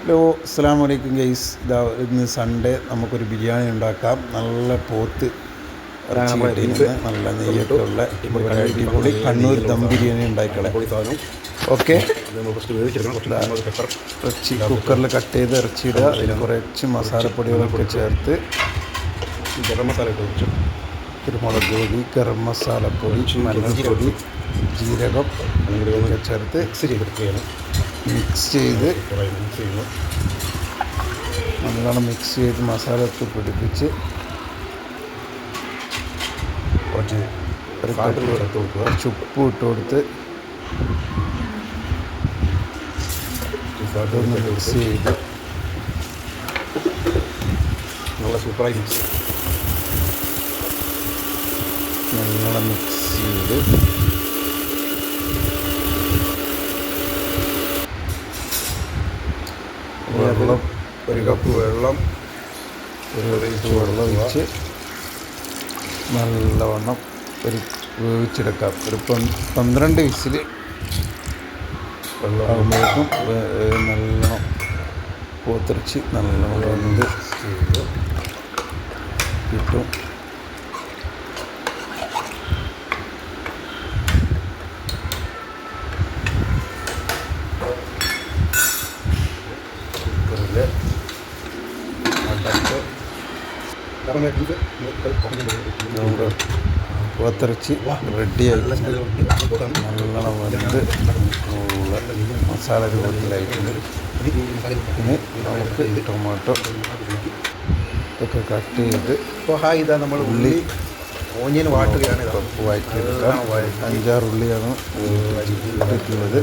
Hello, അസ്സലാമു അലൈക്കും guys. ഇന്ന് സൺഡേ നമുക്കൊരു ബിരിയാണി ഉണ്ടാക്കാം. നല്ല പോത്ത് ഇറച്ചി കിട്ടിയിരുന്ന് നല്ല നെയ്യൊക്കെ ഉള്ള അടിപൊളി കണ്ണൂർ ദം ബിരിയാണി ഉണ്ടാക്കിക്കളെ. ഓക്കെ, ഇറച്ചി കുക്കറിൽ കട്ട് ചെയ്ത് ഇറച്ചി ഇടുക. അതിൽ കുറച്ച് മസാലപ്പൊടികളൊക്കെ ചേർത്ത് ഗരം മസാല ഇട്ട് വെച്ചു. കുരുമുളക് പൊടി, ഗരം മസാലപ്പൊടി, മഞ്ഞൾപ്പൊടി, ജീരകം ഒക്കെ ചേർത്ത് മിക്സ് ചെയ്ത് നല്ലോണം മിക്സ് ചെയ്ത് മസാല ഒക്കെ പിടിപ്പിച്ച് കുറച്ച് ഉപ്പ് ഇട്ട് കൊടുത്ത് അതൊന്ന് മിക്സ് ചെയ്ത് നല്ല സൂപ്പറായി മിക്സ് നല്ലോണം മിക്സ് ചെയ്ത് വെള്ളം ഒരു കപ്പ് വെള്ളം ഒഴിച്ച് നല്ലവണ്ണം വേവിച്ചെടുക്കാം. ഒരു 12 വിസിൽ വെള്ളമാകുമ്പോഴേക്കും നല്ലോണം പോത്തിറച്ചി നല്ലോണം വെന്ത് കിട്ടും. പോത്തിറച്ചി റെഡിയായി നല്ലോണം വെന്ത് മസാല രൂപത്തിലായിട്ടുണ്ട്. ഇനി നമുക്ക് ടൊമാറ്റോ ഇതൊക്കെ കട്ട് ചെയ്ത് ഇതാ നമ്മൾ ഉള്ളി ഓനിയൻ വാട്ടുകയാണ്. വഴറ്റിയെടുക്കാം. 5-6 ഉള്ളിയാണ് ഇട്ടിട്ടുള്ളത്.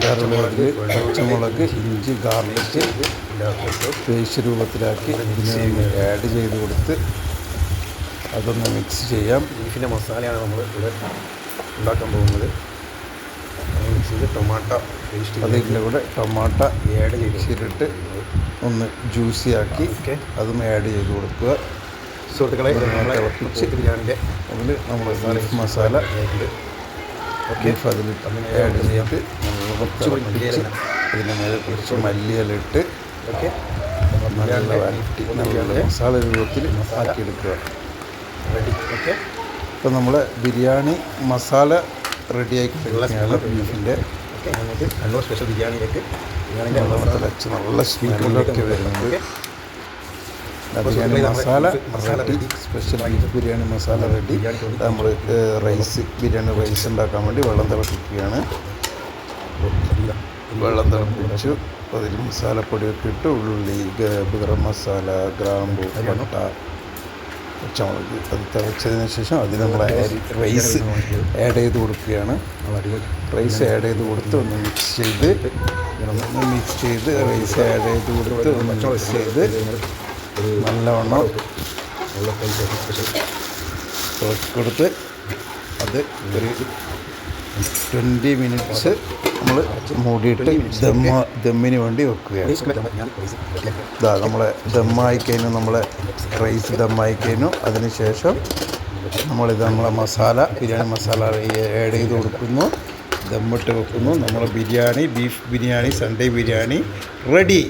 5-6 ഉള്ളി, പച്ചമുളക്, ഇഞ്ചി, ഗാർലിക്ക് പേസ്റ്റ് രൂപത്തിലാക്കി ഇതിനെ ആഡ് ചെയ്ത് കൊടുത്ത് അതൊന്ന് മിക്സ് ചെയ്യാം. ബീഫിൻ്റെ മസാലയാണ് നമ്മൾ ഇവിടെ ഉണ്ടാക്കാൻ പോകുന്നത്. മിക്സ് ചെയ്ത് ടൊമാറ്റോ പേസ്റ്റ് അതിൻ്റെ കൂടെ ടൊമാറ്റോ ആഡ് ചെയ്തിട്ട് ഒന്ന് ജ്യൂസിയാക്കി അതും ആഡ് ചെയ്ത് കൊടുക്കുക. സുഹൃത്തുക്കളെ, തിളപ്പിച്ച് ബിരിയാണിൻ്റെ അതിൽ നമ്മൾ ബീഫ് മസാല ബീഫ് അതിൽ ആഡ് ചെയ്ത് തിളപ്പിച്ച് അതിൻ്റെ മേലെ കുറച്ച് മല്ലിയില ഇട്ട് നല്ല വരട്ടി നല്ല മസാല രൂപത്തിൽ ആക്കിയെടുക്കുക. റെഡി. ഓക്കെ, ഇപ്പം നമ്മളെ ബിരിയാണി മസാല റെഡിയാക്കി കഴിഞ്ഞാൽ ബീഫിൻ്റെ നമുക്ക് കണ്ണൂർ സ്പെഷ്യൽ ബിരിയാണിയിലേക്ക് തിളച്ച് നല്ല സ്മെല്ലൊക്കെ വരുന്നുണ്ട്. Biryani masala ready, special beef biryani masala ready. നമ്മൾ ബിരിയാണി റൈസ് ഉണ്ടാക്കാൻ വേണ്ടി വെള്ളം തിളപ്പിക്കുകയാണ്. വെള്ളം തിളപ്പിച്ചു. അതിൽ മസാലപ്പൊടിയൊക്കെ ഇട്ട് ഉള്ളി, ഗരം മസാല, ഗ്രാമ്പു, പട്ട, പച്ചമുളക് അത് തിളച്ചതിന് ശേഷം അതിൽ നമ്മൾ റൈസ് ആഡ് ചെയ്ത് കൊടുക്കുകയാണ്. റൈസ് ആഡ് ചെയ്ത് കൊടുത്ത് ഒന്ന് മിക്സ് ചെയ്ത് റൈസ് ആഡ് ചെയ്ത് കൊടുത്ത് ഒന്ന് മിക്സ് ചെയ്ത് നല്ലവണ്ണം കൊടുത്ത് അത് ഒരു 20 മിനിറ്റ്സ് നമ്മൾ മൂടിയിട്ട് ദമ്മിന് വേണ്ടി വെക്കുകയാണ്. ഇതാ നമ്മളെ ദമ്മായി കഴിഞ്ഞു, നമ്മളെ റൈസ് ദമ്മായി കഴിഞ്ഞു. അതിന് ശേഷം നമ്മളെ ബിരിയാണി മസാല ആഡ് ചെയ്ത് കൊടുക്കുന്നു, ദമ്മിട്ട് വെക്കുന്നു. നമ്മളെ beef biryani Sunday biryani ready.